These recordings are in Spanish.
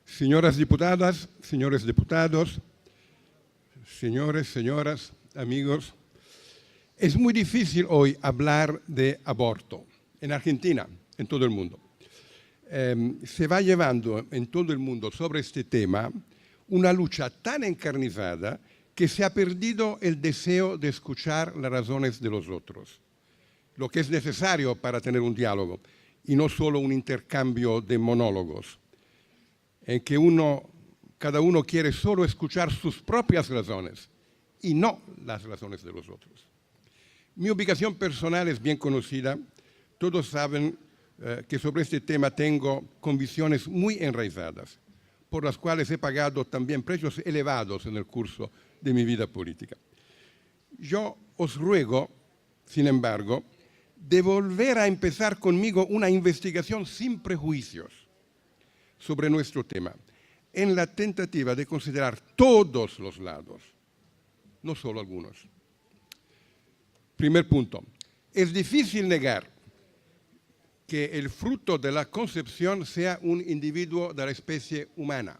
Señoras diputadas, señores diputados, señores, señoras, amigos, es muy difícil hoy hablar de aborto en Argentina, en todo el mundo. Se va llevando en todo el mundo sobre este tema una lucha tan encarnizada que se ha perdido el deseo de escuchar las razones de los otros, lo que es necesario para tener un diálogo y no solo un intercambio de monólogos, en que cada uno quiere solo escuchar sus propias razones y no las razones de los otros. Mi ubicación personal es bien conocida. Todos saben que sobre este tema tengo convicciones muy enraizadas, por las cuales he pagado también precios elevados en el curso de mi vida política. Yo os ruego, sin embargo, de volver a empezar conmigo una investigación sin prejuicios sobre nuestro tema, en la tentativa de considerar todos los lados, no solo algunos. Primer punto. Es difícil negar que el fruto de la concepción sea un individuo de la especie humana.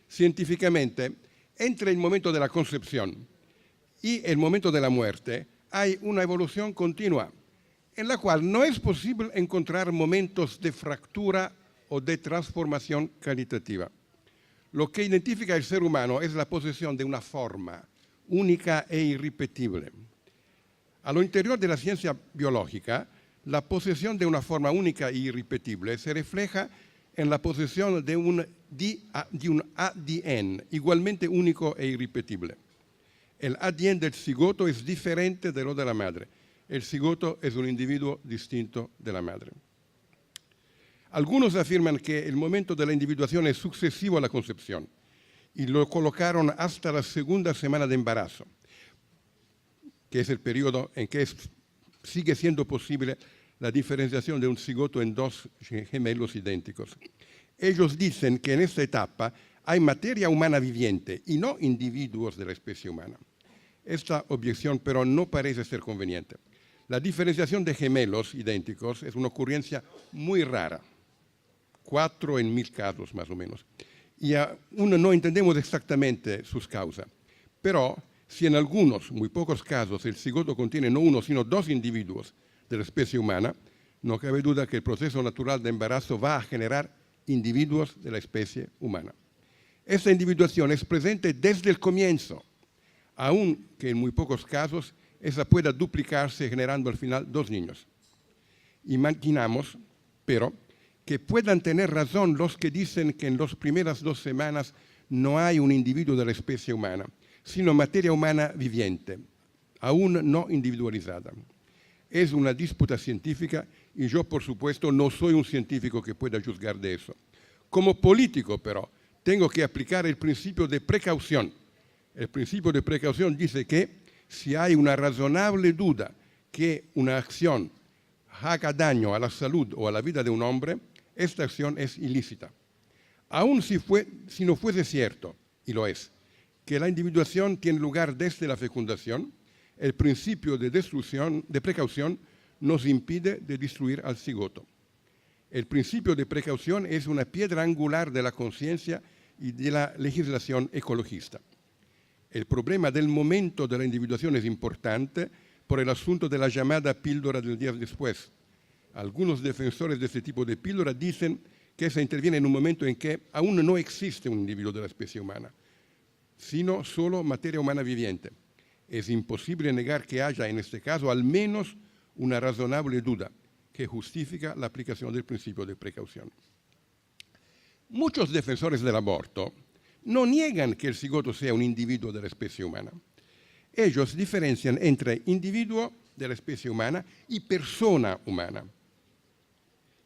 Científicamente, entre el momento de la concepción y el momento de la muerte hay una evolución continua, en la cual no es posible encontrar momentos de fractura o de transformación calitativa. Lo que identifica al ser humano es la posesión de una forma única e irrepetible. A lo interior de la ciencia biológica, la posesión de una forma única e irrepetible se refleja en la posesión de un ADN igualmente único e irrepetible. El ADN del cigoto es diferente de lo de la madre. El cigoto es un individuo distinto de la madre. Algunos afirman que el momento de la individuación es sucesivo a la concepción y lo colocaron hasta la segunda semana de embarazo, que es el periodo en que sigue siendo posible la diferenciación de un cigoto en dos gemelos idénticos. Ellos dicen que en esta etapa hay materia humana viviente y no individuos de la especie humana. Esta objeción, pero, no parece ser conveniente. La diferenciación de gemelos idénticos es una ocurrencia muy rara, 4 en 1000 casos más o menos, y aún no entendemos exactamente sus causas. Pero si en algunos, muy pocos casos, el cigoto contiene no uno, sino dos individuos de la especie humana, no cabe duda que el proceso natural de embarazo va a generar individuos de la especie humana. Esta individuación es presente desde el comienzo, aunque en muy pocos casos esa pueda duplicarse generando al final dos niños. Imaginamos, pero, que puedan tener razón los que dicen que en las primeras 2 semanas no hay un individuo de la especie humana, sino materia humana viviente, aún no individualizada. Es una disputa científica y yo, por supuesto, no soy un científico que pueda juzgar de eso. Como político, pero, tengo que aplicar el principio de precaución. El principio de precaución dice que si hay una razonable duda que una acción haga daño a la salud o a la vida de un hombre, esta acción es ilícita. Aun si no fuese cierto, y lo es, que la individuación tiene lugar desde la fecundación, el principio de precaución nos impide de destruir al cigoto. El principio de precaución es una piedra angular de la conciencia y de la legislación ecologista. El problema del momento de la individuación es importante por el asunto de la llamada píldora del día después. Algunos defensores de este tipo de píldora dicen que esa interviene en un momento en que aún no existe un individuo de la especie humana, sino solo materia humana viviente. Es imposible negar que haya en este caso al menos una razonable duda que justifica la aplicación del principio de precaución. Muchos defensores del aborto no niegan que el cigoto sea un individuo de la especie humana. Ellos diferencian entre individuo de la especie humana y persona humana.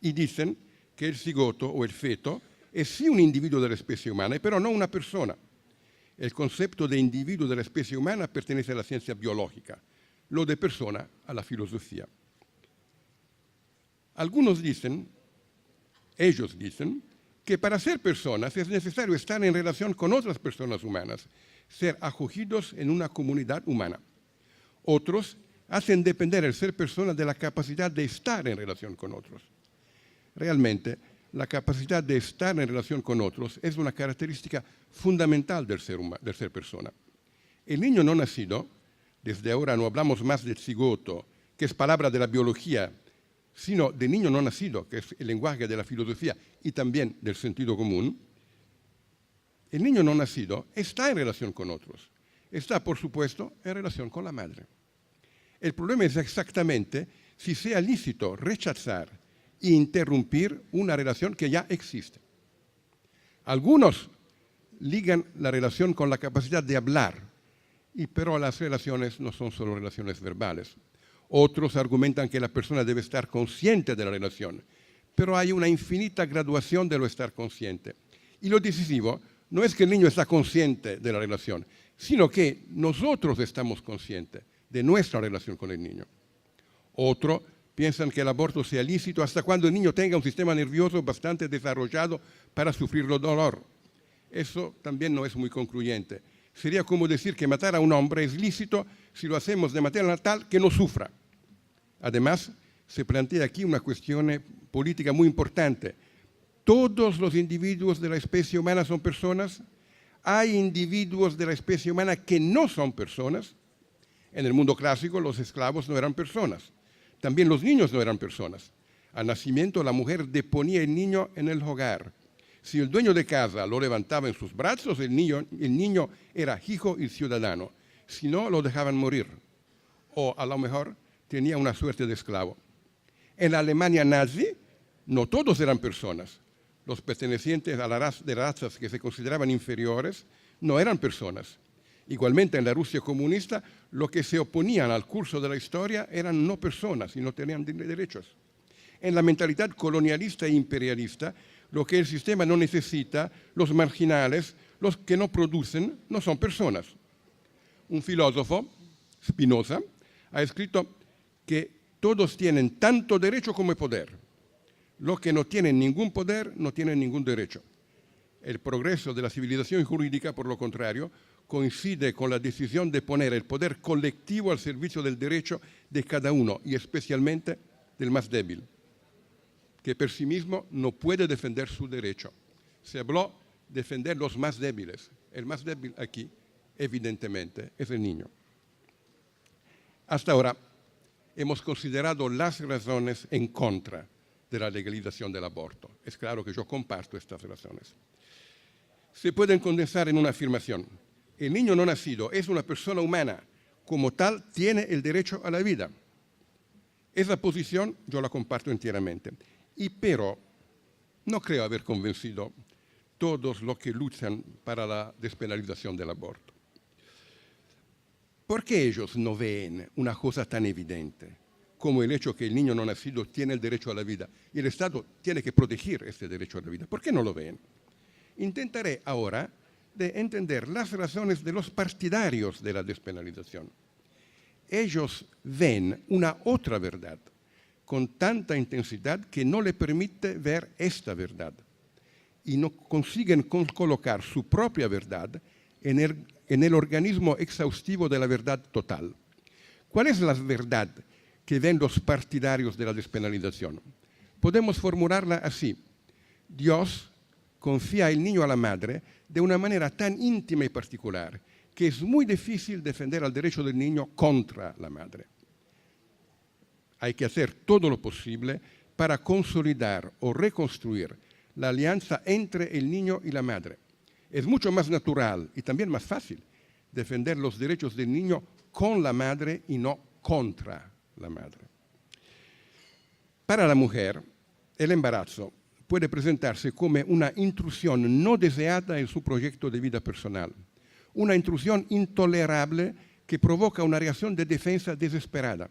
Y dicen que el cigoto o el feto es sí un individuo de la especie humana, pero no una persona. El concepto de individuo de la especie humana pertenece a la ciencia biológica, lo de persona a la filosofía. Algunos dicen, ellos dicen, que para ser personas es necesario estar en relación con otras personas humanas, ser acogidos en una comunidad humana. Otros hacen depender el ser persona de la capacidad de estar en relación con otros. Realmente, la capacidad de estar en relación con otros es una característica fundamental del ser persona. El niño no nacido, desde ahora no hablamos más de cigoto, que es palabra de la biología, sino de niño no nacido, que es el lenguaje de la filosofía y también del sentido común. El niño no nacido está en relación con otros. Está, por supuesto, en relación con la madre. El problema es exactamente si sea lícito rechazar e interrumpir una relación que ya existe. Algunos ligan la relación con la capacidad de hablar, pero las relaciones no son solo relaciones verbales. Otros argumentan que la persona debe estar consciente de la relación, pero hay una infinita graduación de lo estar consciente. Y lo decisivo no es que el niño está consciente de la relación, sino que nosotros estamos conscientes de nuestra relación con el niño. Otros piensan que el aborto sea lícito hasta cuando el niño tenga un sistema nervioso bastante desarrollado para sufrir el dolor. Eso también no es muy concluyente. Sería como decir que matar a un hombre es lícito si lo hacemos de manera tal que no sufra. Además, se plantea aquí una cuestión política muy importante. ¿Todos los individuos de la especie humana son personas? ¿Hay individuos de la especie humana que no son personas? En el mundo clásico los esclavos no eran personas. También los niños no eran personas. Al nacimiento la mujer deponía el niño en el hogar. Si el dueño de casa lo levantaba en sus brazos, el niño era hijo y ciudadano. Si no, lo dejaban morir. O a lo mejor tenía una suerte de esclavo. En la Alemania nazi no todos eran personas. Los pertenecientes a de razas que se consideraban inferiores no eran personas. Igualmente en la Rusia comunista, los que se oponían al curso de la historia eran no personas y no tenían derechos. En la mentalidad colonialista e imperialista, lo que el sistema no necesita, los marginales, los que no producen, no son personas. Un filósofo, Spinoza, ha escrito que todos tienen tanto derecho como poder. Los que no tienen ningún poder no tienen ningún derecho. El progreso de la civilización jurídica, por lo contrario, coincide con la decisión de poner el poder colectivo al servicio del derecho de cada uno y especialmente del más débil, que por sí mismo no puede defender su derecho. Se habló de defender los más débiles. El más débil aquí, evidentemente, es el niño. Hasta ahora hemos considerado las razones en contra de la legalización del aborto. Es claro que yo comparto estas razones. Se pueden condensar en una afirmación. El niño no nacido es una persona humana, como tal tiene el derecho a la vida. Esa posición yo la comparto enteramente. Pero no creo haber convencido todos los que luchan para la despenalización del aborto. ¿Por qué ellos no ven una cosa tan evidente como el hecho que el niño no nacido tiene el derecho a la vida y el Estado tiene que proteger este derecho a la vida? ¿Por qué no lo ven? Intentaré ahora de entender las razones de los partidarios de la despenalización. Ellos ven una otra verdad con tanta intensidad que no le permite ver esta verdad y no consiguen colocar su propia verdad en el organismo exhaustivo de la verdad total. ¿Cuál es la verdad que ven los partidarios de la despenalización? Podemos formularla así. Dios confía el niño a la madre de una manera tan íntima y particular que es muy difícil defender el derecho del niño contra la madre. Hay que hacer todo lo posible para consolidar o reconstruir la alianza entre el niño y la madre. Es mucho más natural y también más fácil defender los derechos del niño con la madre y no contra la madre. Para la mujer, el embarazo puede presentarse como una intrusión no deseada en su proyecto de vida personal, una intrusión intolerable que provoca una reacción de defensa desesperada.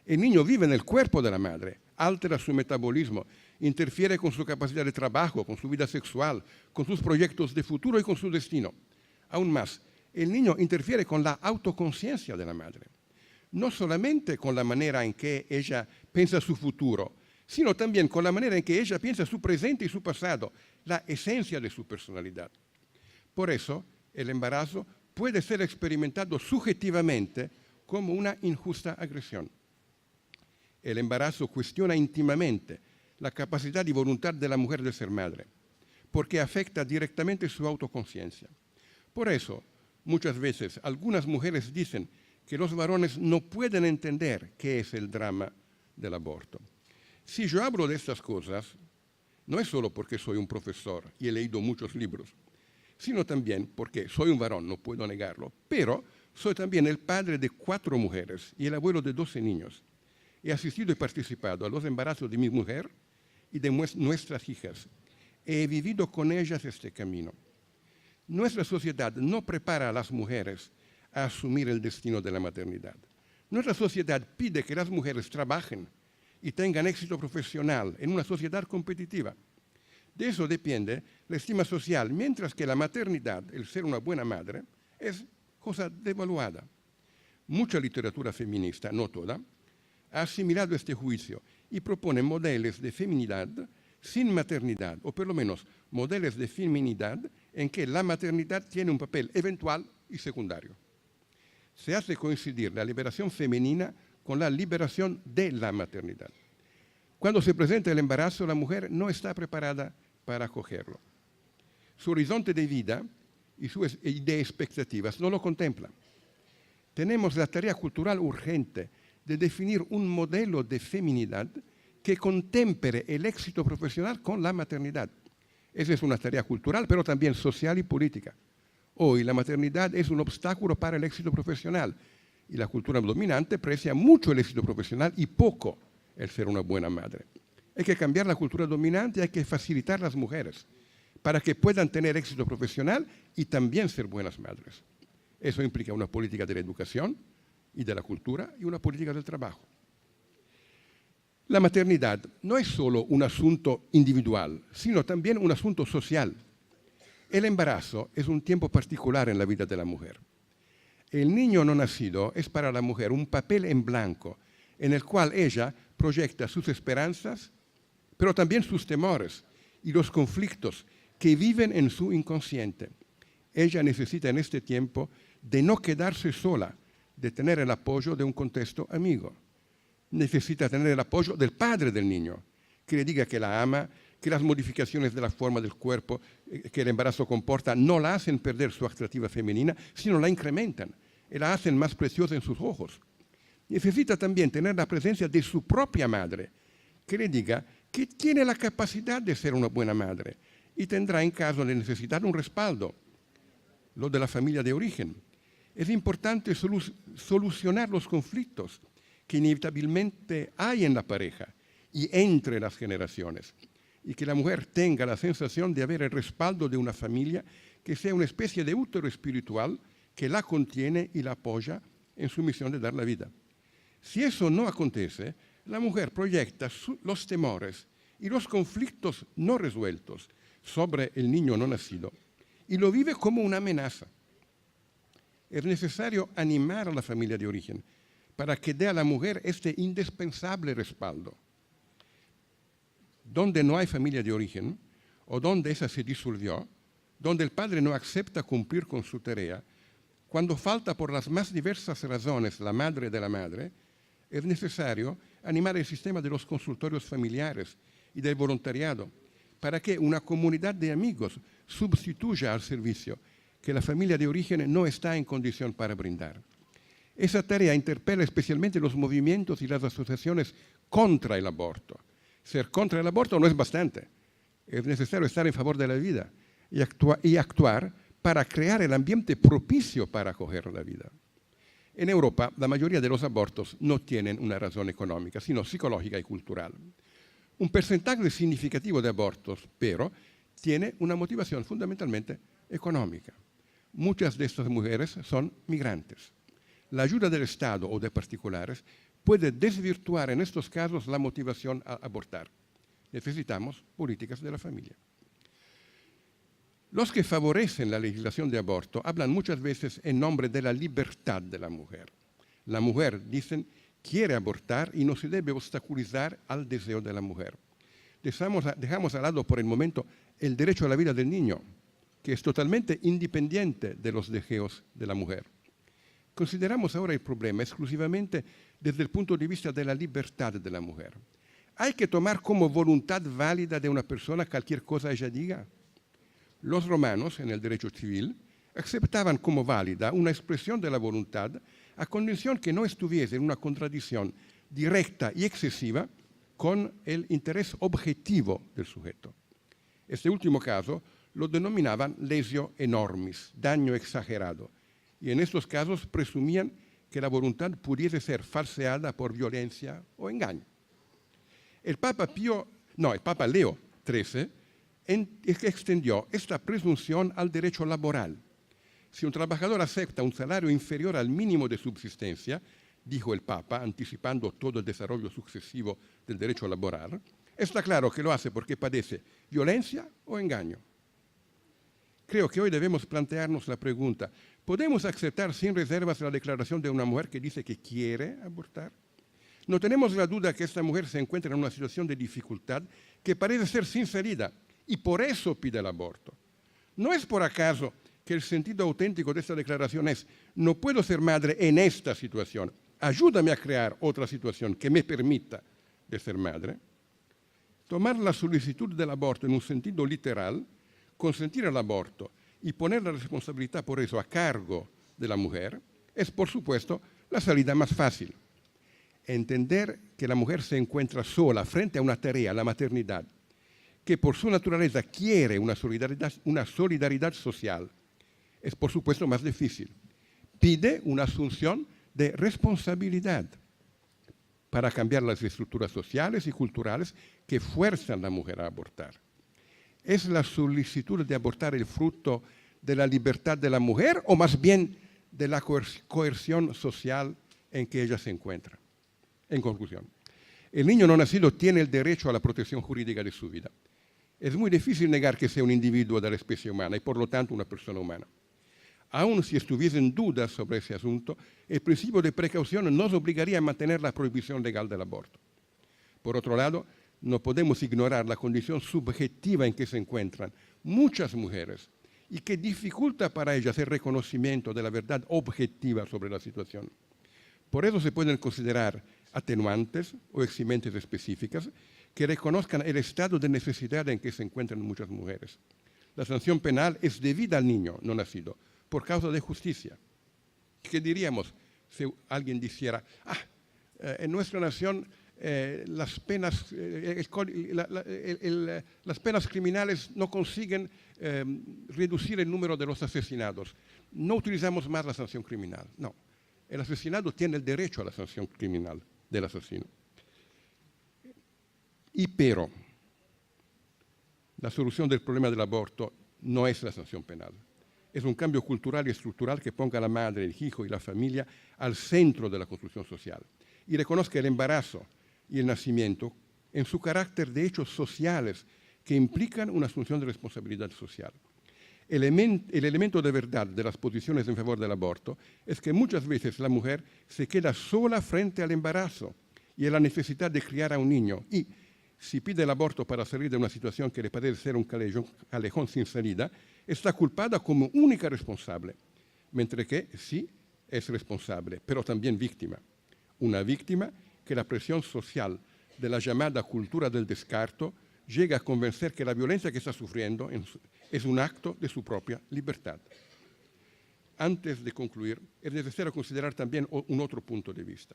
El niño vive en el cuerpo de la madre, altera su metabolismo, interfiere con su capacidad de trabajo, con su vida sexual, con sus proyectos de futuro y con su destino. Aún más, el niño interfiere con la autoconciencia de la madre, no solamente con la manera en que ella piensa su futuro, sino también con la manera en que ella piensa su presente y su pasado, la esencia de su personalidad. Por eso, el embarazo puede ser experimentado subjetivamente como una injusta agresión. El embarazo cuestiona íntimamente la capacidad y voluntad de la mujer de ser madre, porque afecta directamente su autoconciencia. Por eso, muchas veces, algunas mujeres dicen que los varones no pueden entender qué es el drama del aborto. Si yo hablo de estas cosas, no es solo porque soy un profesor y he leído muchos libros, sino también porque soy un varón, no puedo negarlo, pero soy también el padre de 4 mujeres y el abuelo de 12 niños. He asistido y participado a los embarazos de mi mujer y de nuestras hijas. He vivido con ellas este camino. Nuestra sociedad no prepara a las mujeres a asumir el destino de la maternidad. Nuestra sociedad pide que las mujeres trabajen y tengan éxito profesional en una sociedad competitiva. De eso depende la estima social, mientras que la maternidad, el ser una buena madre, es cosa devaluada. Mucha literatura feminista, no toda, ha asimilado este juicio y propone modelos de feminidad sin maternidad, o por lo menos modelos de feminidad en que la maternidad tiene un papel eventual y secundario. Se hace coincidir la liberación femenina con la liberación de la maternidad. Cuando se presenta el embarazo, la mujer no está preparada para acogerlo. Su horizonte de vida y de expectativas no lo contempla. Tenemos la tarea cultural urgente de definir un modelo de feminidad que contemple el éxito profesional con la maternidad. Esa es una tarea cultural, pero también social y política. Hoy la maternidad es un obstáculo para el éxito profesional y la cultura dominante aprecia mucho el éxito profesional y poco el ser una buena madre. Hay que cambiar la cultura dominante y hay que facilitar a las mujeres para que puedan tener éxito profesional y también ser buenas madres. Eso implica una política de la educación y de la cultura y una política del trabajo. La maternidad no es solo un asunto individual, sino también un asunto social. El embarazo es un tiempo particular en la vida de la mujer. El niño no nacido es para la mujer un papel en blanco en el cual ella proyecta sus esperanzas, pero también sus temores y los conflictos que viven en su inconsciente. Ella necesita en este tiempo de no quedarse sola, de tener el apoyo de un contexto amigo. Necesita tener el apoyo del padre del niño, que le diga que la ama, que las modificaciones de la forma del cuerpo que el embarazo comporta no la hacen perder su atractiva femenina, sino la incrementan y la hacen más preciosa en sus ojos. Necesita también tener la presencia de su propia madre, que le diga que tiene la capacidad de ser una buena madre y tendrá en caso de necesidad un respaldo, lo de la familia de origen. Es importante solucionar los conflictos que inevitablemente hay en la pareja y entre las generaciones, y que la mujer tenga la sensación de haber el respaldo de una familia que sea una especie de útero espiritual que la contiene y la apoya en su misión de dar la vida. Si eso no acontece, la mujer proyecta los temores y los conflictos no resueltos sobre el niño no nacido y lo vive como una amenaza. Es necesario animar a la familia de origen para que dé a la mujer este indispensable respaldo. Donde no hay familia de origen, o donde esa se disolvió, donde el padre no acepta cumplir con su tarea, cuando falta por las más diversas razones la madre de la madre, es necesario animar el sistema de los consultorios familiares y del voluntariado para que una comunidad de amigos sustituya al servicio que la familia de origen no está en condición para brindar. Esa tarea interpela especialmente los movimientos y las asociaciones contra el aborto. Ser contra el aborto no es bastante. Es necesario estar en favor de la vida y actuar para crear el ambiente propicio para acoger la vida. En Europa, la mayoría de los abortos no tienen una razón económica, sino psicológica y cultural. Un porcentaje significativo de abortos, pero, tiene una motivación fundamentalmente económica. Muchas de estas mujeres son migrantes. La ayuda del Estado o de particulares puede desvirtuar en estos casos la motivación a abortar. Necesitamos políticas de la familia. Los que favorecen la legislación de aborto hablan muchas veces en nombre de la libertad de la mujer. La mujer, dicen, quiere abortar y no se debe obstaculizar al deseo de la mujer. Dejamos al lado por el momento el derecho a la vida del niño, que es totalmente independiente de los deseos de la mujer. Consideramos ahora el problema exclusivamente desde el punto de vista de la libertad de la mujer. ¿Hay que tomar como voluntad válida de una persona cualquier cosa ella diga? Los romanos, en el derecho civil, aceptaban como válida una expresión de la voluntad a condición que no estuviese en una contradicción directa y excesiva con el interés objetivo del sujeto. Este último caso lo denominaban lesio enormis, daño exagerado, y en estos casos presumían que la voluntad pudiese ser falseada por violencia o engaño. El Papa Leo XIII extendió esta presunción al derecho laboral. Si un trabajador acepta un salario inferior al mínimo de subsistencia, dijo el Papa, anticipando todo el desarrollo sucesivo del derecho laboral, está claro que lo hace porque padece violencia o engaño. Creo que hoy debemos plantearnos la pregunta, ¿podemos aceptar sin reservas la declaración de una mujer que dice que quiere abortar? No tenemos la duda que esta mujer se encuentra en una situación de dificultad que parece ser sin salida y por eso pide el aborto. ¿No es por acaso que el sentido auténtico de esta declaración es, no puedo ser madre en esta situación, ayúdame a crear otra situación que me permita de ser madre? Tomar la solicitud del aborto en un sentido literal, consentir el aborto y poner la responsabilidad por eso a cargo de la mujer, es por supuesto la salida más fácil. Entender que la mujer se encuentra sola frente a una tarea, la maternidad, que por su naturaleza quiere una solidaridad social, es por supuesto más difícil. Pide una asunción de responsabilidad para cambiar las estructuras sociales y culturales que fuerzan a la mujer a abortar. ¿Es la solicitud de abortar el fruto de la libertad de la mujer o más bien de la coerción social en que ella se encuentra? En conclusión, el niño no nacido tiene el derecho a la protección jurídica de su vida. Es muy difícil negar que sea un individuo de la especie humana y por lo tanto una persona humana. Aun si estuviesen dudas sobre ese asunto, el principio de precaución nos obligaría a mantener la prohibición legal del aborto. Por otro lado, no podemos ignorar la condición subjetiva en que se encuentran muchas mujeres y que dificulta para ellas el reconocimiento de la verdad objetiva sobre la situación. Por eso se pueden considerar atenuantes o eximentes específicas que reconozcan el estado de necesidad en que se encuentran muchas mujeres. La sanción penal es debida al niño no nacido, por causa de justicia. ¿Qué diríamos si alguien dijera, en nuestra nación las penas criminales no consiguen reducir el número de los asesinados? No utilizamos más la sanción criminal. No, el asesinado tiene el derecho a la sanción criminal del asesino. Pero la solución del problema del aborto no es la sanción penal. Es un cambio cultural y estructural que ponga a la madre, el hijo y la familia al centro de la construcción social y reconozca el embarazo y el nacimiento en su carácter de hechos sociales que implican una asunción de responsabilidad social. El elemento de verdad de las posiciones en favor del aborto es que muchas veces la mujer se queda sola frente al embarazo y a la necesidad de criar a un niño y, si pide el aborto para salir de una situación que le parece ser un callejón sin salida, está culpada como única responsable, mientras que sí es responsable, pero también víctima. Una víctima que la presión social de la llamada cultura del descarto llega a convencer que la violencia que está sufriendo es un acto de su propia libertad. Antes de concluir, es necesario considerar también un otro punto de vista.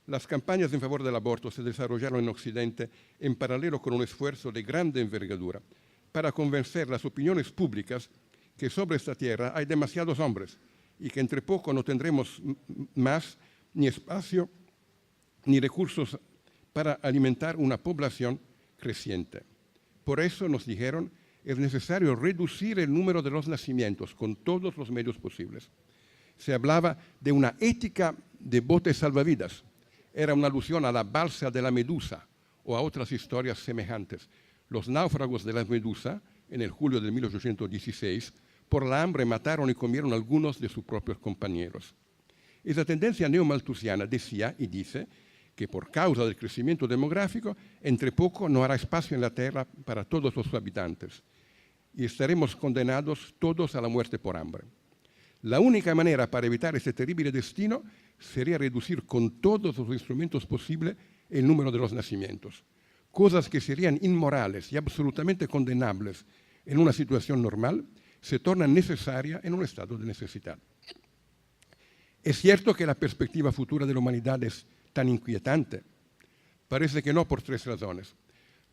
Las campañas en favor del aborto se desarrollaron en Occidente en paralelo con un esfuerzo de grande envergadura para convencer las opiniones públicas que sobre esta tierra hay demasiados hombres y que entre poco no tendremos más ni espacio ni recursos para alimentar una población creciente. Por eso nos dijeron, es necesario reducir el número de los nacimientos con todos los medios posibles. Se hablaba de una ética de botes salvavidas. Era una alusión a la balsa de la Medusa o a otras historias semejantes. Los náufragos de la Medusa, en el julio de 1816, por la hambre mataron y comieron algunos de sus propios compañeros. Esa tendencia neomalthusiana decía y dice que por causa del crecimiento demográfico, entre poco no hará espacio en la tierra para todos los habitantes y estaremos condenados todos a la muerte por hambre. La única manera para evitar este terrible destino sería reducir con todos los instrumentos posibles el número de los nacimientos. cosas que serían inmorales y absolutamente condenables en una situación normal, se tornan necesarias en un estado de necesidad. ¿Es cierto que la perspectiva futura de la humanidad es tan inquietante? Parece que no, por 3 razones.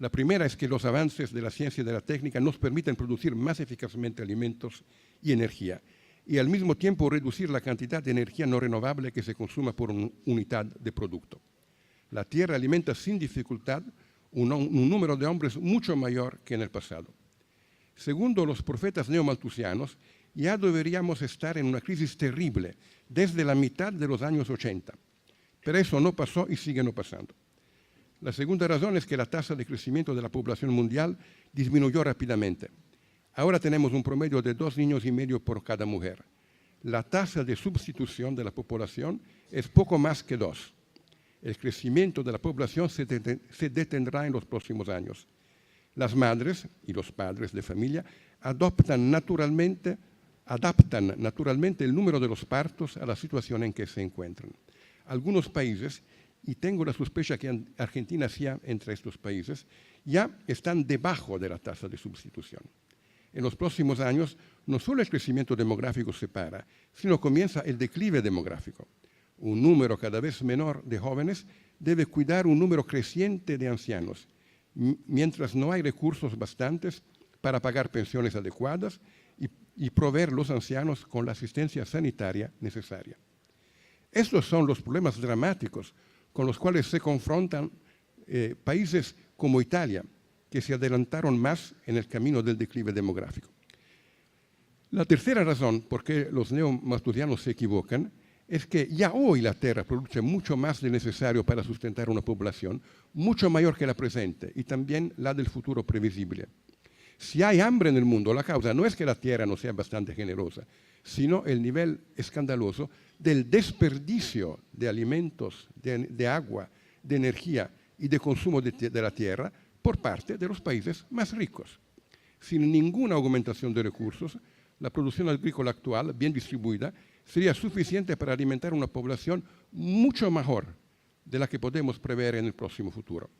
La primera es que los avances de la ciencia y de la técnica nos permiten producir más eficazmente alimentos y energía, y al mismo tiempo reducir la cantidad de energía no renovable que se consuma por unidad de producto. La Tierra alimenta sin dificultad un número de hombres mucho mayor que en el pasado. Segundo los profetas neomalthusianos, ya deberíamos estar en una crisis terrible desde la mitad de los años 80, pero eso no pasó y sigue no pasando. La segunda razón es que la tasa de crecimiento de la población mundial disminuyó rápidamente. Ahora tenemos un promedio de 2,5 niños por cada mujer. La tasa de sustitución de la población es poco más que 2. El crecimiento de la población se detendrá en los próximos años. Las madres y los padres de familia adaptan naturalmente el número de los partos a la situación en que se encuentran. Algunos países, y tengo la sospecha que Argentina sea entre estos países, ya están debajo de la tasa de sustitución. En los próximos años, no solo el crecimiento demográfico se para, sino comienza el declive demográfico. Un número cada vez menor de jóvenes debe cuidar un número creciente de ancianos, mientras no hay recursos bastantes para pagar pensiones adecuadas y proveer a los ancianos con la asistencia sanitaria necesaria. Estos son los problemas dramáticos con los cuales se confrontan países como Italia, que se adelantaron más en el camino del declive demográfico. La tercera razón por qué los neomalthusianos se equivocan es que ya hoy la Tierra produce mucho más de necesario para sustentar una población, mucho mayor que la presente y también la del futuro previsible. Si hay hambre en el mundo, la causa no es que la Tierra no sea bastante generosa, sino el nivel escandaloso del desperdicio de alimentos, de agua, de energía y de consumo de la Tierra por parte de los países más ricos. Sin ninguna aumentación de recursos, la producción agrícola actual, bien distribuida, sería suficiente para alimentar una población mucho mejor de la que podemos prever en el próximo futuro.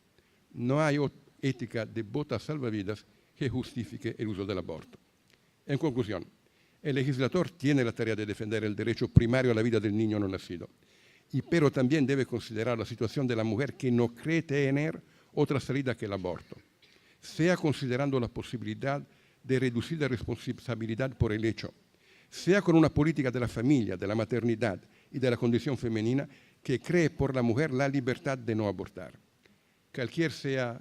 No hay ética de botas salvavidas que justifique el uso del aborto. En conclusión, el legislador tiene la tarea de defender el derecho primario a la vida del niño no nacido, pero también debe considerar la situación de la mujer que no cree tener otra salida que el aborto, sea considerando la posibilidad de reducir la responsabilidad por el hecho, sea con una política de la familia, de la maternidad y de la condición femenina que cree por la mujer la libertad de no abortar. Cualquier sea,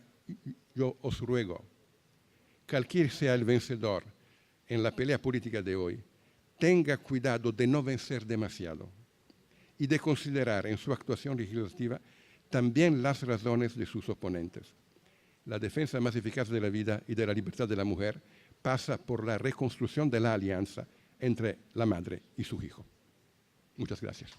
yo os ruego, cualquier sea el vencedor en la pelea política de hoy, tenga cuidado de no vencer demasiado y de considerar en su actuación legislativa también las razones de sus oponentes. La defensa más eficaz de la vida y de la libertad de la mujer pasa por la reconstrucción de la alianza entre la madre y su hijo. Muchas gracias.